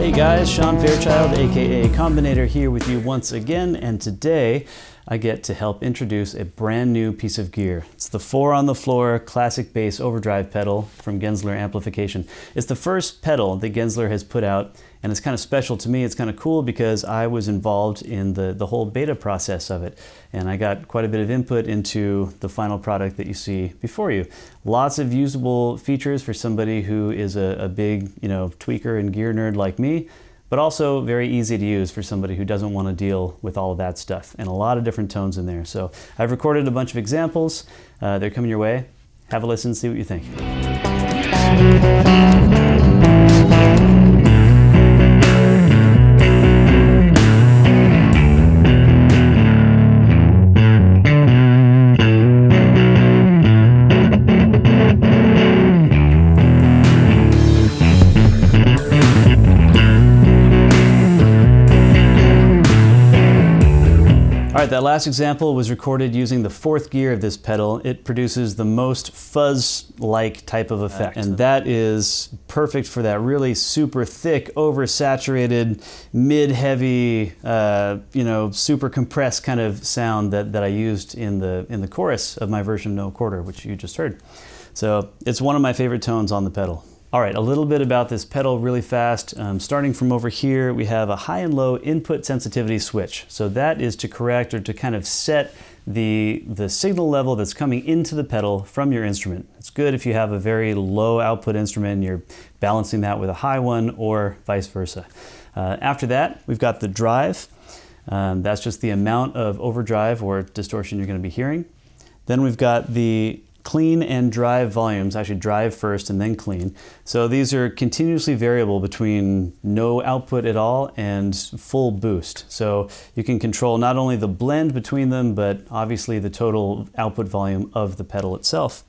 Hey guys, Sean Fairchild, aka Combinator, here with you once again, and today I get to help introduce a brand new piece of gear. It's the 4 on the floor classic bass overdrive pedal from Genzler Amplification. It's the first pedal that Genzler has put out, and it's kind of special to me. It's kind of cool because I was involved in the whole beta process of it, and I got quite a bit of input into the final product that you see before you. Lots of usable features for somebody who is a big, tweaker and gear nerd like me, but also very easy to use for somebody who doesn't want to deal with all of that stuff, and a lot of different tones in there. So I've recorded a bunch of examples. They're coming your way. Have a listen, see what you think. All right, that last example was recorded using the 4th gear of this pedal. It produces the most fuzz-like type of effect, and that is perfect for that really super thick, oversaturated, mid-heavy, super compressed kind of sound that I used in the chorus of my version of No Quarter, which you just heard. So it's one of my favorite tones on the pedal. All right, a little bit about this pedal really fast. Starting from over here, we have a high and low input sensitivity switch. So that is to correct or to kind of set the signal level that's coming into the pedal from your instrument. It's good if you have a very low output instrument and you're balancing that with a high one, or vice versa. After that, we've got the drive. That's just the amount of overdrive or distortion you're going to be hearing. Then we've got the clean and drive volumes, actually drive first and then clean. So these are continuously variable between no output at all and full boost. So you can control not only the blend between them, but obviously the total output volume of the pedal itself.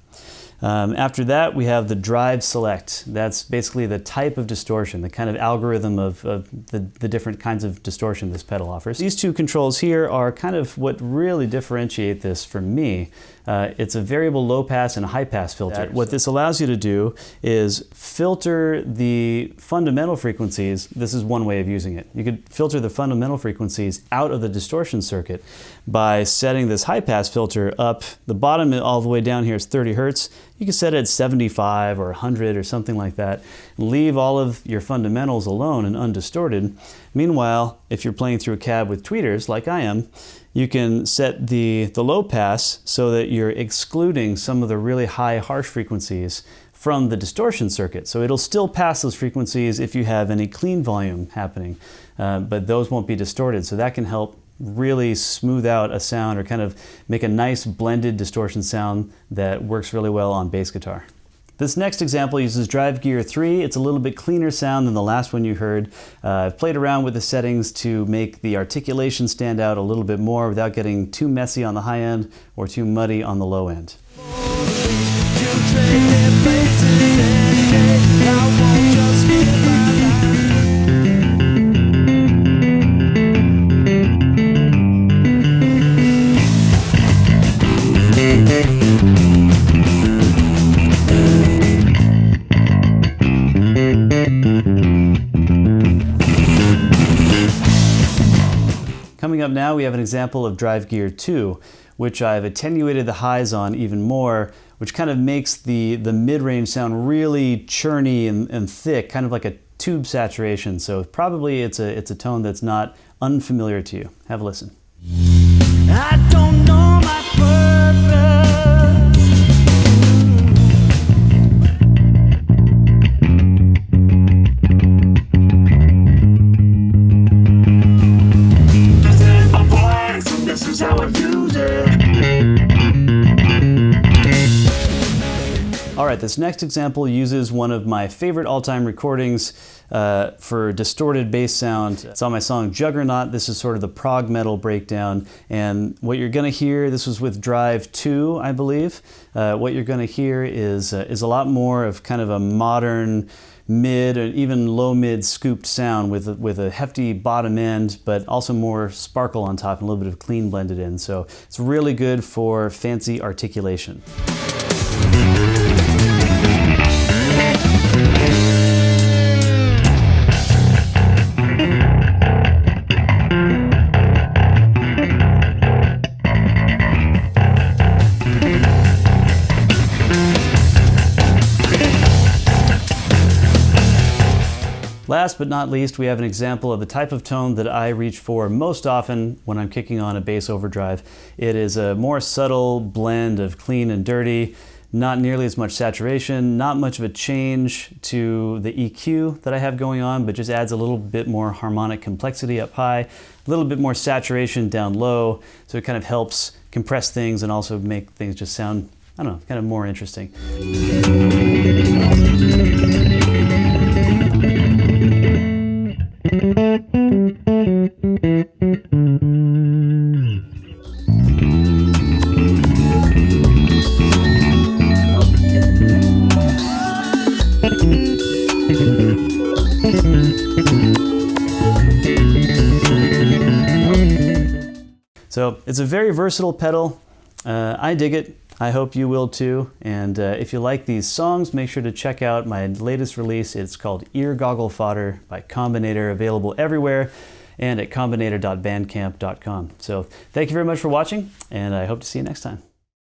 After that, we have the drive select. That's basically the type of distortion, the kind of algorithm of the different kinds of distortion this pedal offers. These two controls here are kind of what really differentiate this for me. It's a variable low pass and a high pass filter. What this allows you to do is filter the fundamental frequencies. This is one way of using it. You could filter the fundamental frequencies out of the distortion circuit by setting this high pass filter up. The bottom all the way down here is 30 Hertz. You can set it at 75 or 100 or something like that. Leave all of your fundamentals alone and undistorted. Meanwhile, if you're playing through a cab with tweeters like I am, you can set the low pass so that you're excluding some of the really high harsh frequencies from the distortion circuit. So it'll still pass those frequencies if you have any clean volume happening, but those won't be distorted. So that can help really smooth out a sound or kind of make a nice blended distortion sound that works really well on bass guitar. This next example uses drive gear 3. It's a little bit cleaner sound than the last one you heard. I've played around with the settings to make the articulation stand out a little bit more without getting too messy on the high end or too muddy on the low end. Coming up now, we have an example of drive gear 2, which I've attenuated the highs on even more, which kind of makes the mid-range sound really churny and thick, kind of like a tube saturation. So probably it's a tone that's not unfamiliar to you. Have a listen. I don't know my purpose. All right, this next example uses one of my favorite all-time recordings for distorted bass sound. It's on my song Juggernaut. This is sort of the prog metal breakdown. And what you're gonna hear, this was with Drive 2, I believe. What you're gonna hear is a lot more of kind of a modern mid or even low mid scooped sound with a hefty bottom end, but also more sparkle on top and a little bit of clean blended in. So it's really good for fancy articulation. Last but not least, we have an example of the type of tone that I reach for most often when I'm kicking on a bass overdrive. It is a more subtle blend of clean and dirty, not nearly as much saturation, not much of a change to the EQ that I have going on, but just adds a little bit more harmonic complexity up high, a little bit more saturation down low, so it kind of helps compress things and also make things just sound, I don't know, kind of more interesting. So it's a very versatile pedal. I dig it. I hope you will too. And if you like these songs, make sure to check out my latest release. It's called Ear Goggle Fodder by Combinator, available everywhere and at combinator.bandcamp.com. So thank you very much for watching, and I hope to see you next time.